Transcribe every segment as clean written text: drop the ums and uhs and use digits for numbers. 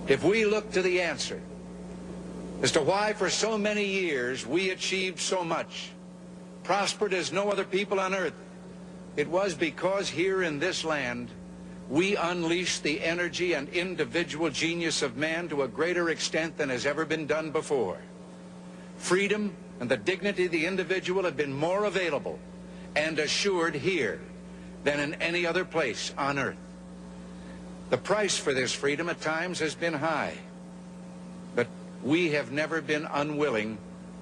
if we look to the answer as to why for so many years we achieved so much, prospered as no other people on earth, it was because here in this land we unleashed the energy and individual genius of man to a greater extent than has ever been done before. Freedom and the dignity of the individual have been more available and assured here than in any other place on earth. The price for this freedom at times has been high, but we have never been unwilling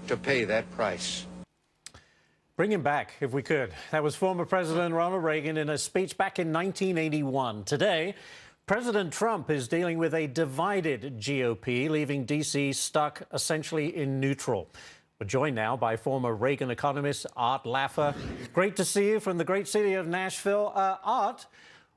to pay that price. Bring him back, if we could. That was former President Ronald Reagan in a speech back in 1981. Today, President Trump is dealing with a divided GOP, leaving D.C. stuck essentially in neutral. We're joined now by former Reagan economist Art Laffer. Great to see you from the great city of Nashville. Art,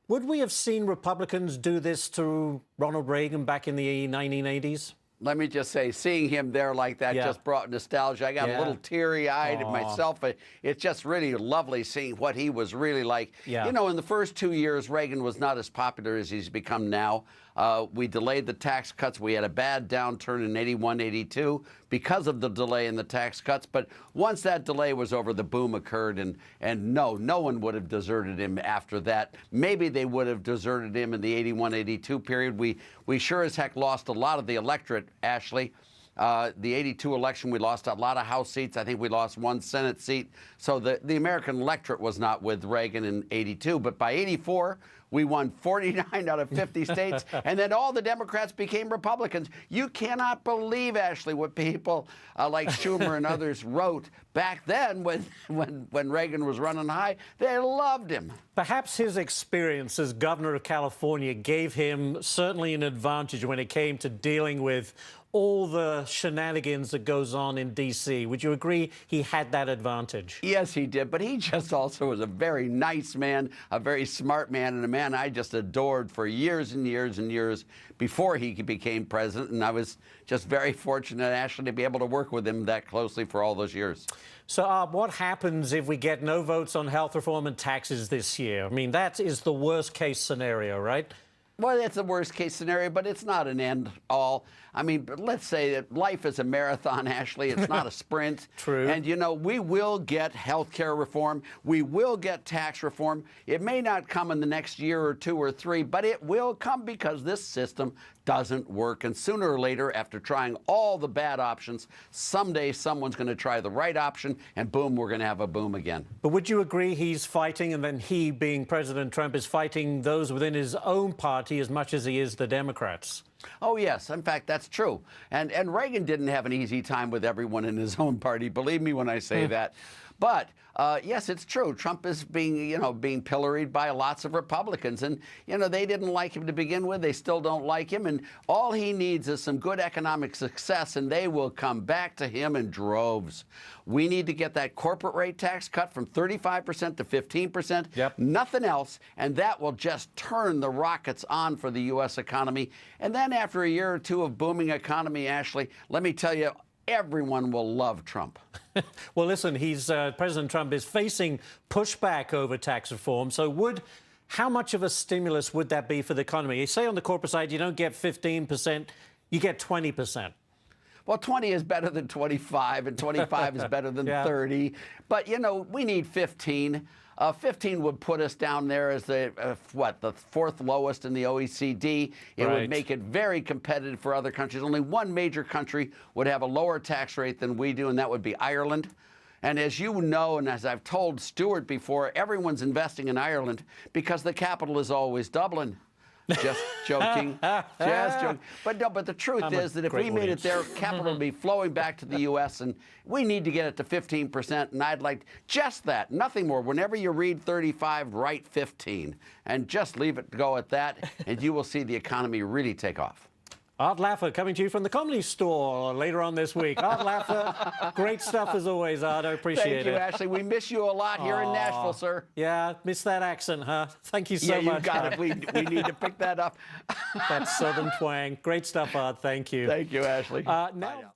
would we have seen Republicans do this to Ronald Reagan back in the 1980s? Let me just say, seeing him there like that just brought nostalgia. I got a little teary-eyed myself. It's just really lovely seeing what he was really like. You know, in the first 2 years, Reagan was not as popular as he's become now. We delayed the tax cuts. We had a bad downturn in 81, 82 because of the delay in the tax cuts. But once that delay was over, the boom occurred. And no one would have deserted him after that. Maybe they would have deserted him in the 81, 82 period. We sure as heck lost a lot of the electorate, Ashley. The 82 election, we lost a lot of House seats. I think we lost 1 Senate seat. So the American electorate was not with Reagan in 82. But by 84, we won 49 out of 50 states, and then all the Democrats became Republicans. You cannot believe, Ashley, what people like Schumer and others wrote back then when Reagan was running high. They loved him. Perhaps his experience as governor of California gave him certainly an advantage when it came to dealing with all the shenanigans that goes on in D.C. Would you agree he had that advantage? Yes, he did, but he just also was a very nice man, a very smart man, and a man I just adored for years and years and years before he became president, and I was just very fortunate, Ashley, to be able to work with him that closely for all those years. So, what happens if we get no votes on health reform and taxes this year? I mean, that is the worst-case scenario, right? Well, it's the worst-case scenario, but it's not an end all. I mean, let's say that life is a marathon, Ashley. It's not a sprint. True. And, you know, we will get health care reform. We will get tax reform. It may not come in the next year or 2 or 3, but it will come because this system doesn't work. And sooner or later, after trying all the bad options, someday someone's going to try the right option, and boom, we're going to have a boom again. But would you agree he's fighting, and then he, being President Trump, is fighting those within his own party as much as he is the Democrats? Oh, yes. In fact, that's true. And Reagan didn't have an easy time with everyone in his own party. Believe me when I say that. But yes, it's true. Trump is being pilloried by lots of Republicans. And, you know, they didn't like him to begin with. They still don't like him. And all he needs is some good economic success, and they will come back to him in droves. We need to get that corporate rate tax cut from 35% to 15%. Yep. Nothing else. And that will just turn the rockets on for the U.S. economy. And then after a year or two of booming economy, Ashley, let me tell you, everyone will love Trump. Well, listen, President Trump is facing pushback over tax reform. So how much of a stimulus would that be for the economy? You say on the corporate side, you don't get 15%, you get 20%. Well, 20 is better than 25, and 25 is better than 30. But, you know, we need 15. 15 would put us down there as the 4th lowest in the OECD. It would make it very competitive for other countries. Only one major country would have a lower tax rate than we do, and that would be Ireland. And as you know, and as I've told Stuart before, everyone's investing in Ireland because the capital is always Dublin. Just joking. Just joking. But no, but the truth is that if we made it there, capital would be flowing back to the U.S., and we need to get it to 15%, and I'd like just that, nothing more. Whenever you read 35, write 15, and just leave it go at that, and you will see the economy really take off. Art Laffer coming to you from the Comedy Store later on this week. Art Laffer, great stuff as always, Art. I appreciate it. Thank you, Ashley. We miss you a lot here in Nashville, sir. Yeah, miss that accent, huh? Thank you so much. Yeah, you got it. We need to pick that up. That southern twang. Great stuff, Art. Thank you. Thank you, Ashley. Now.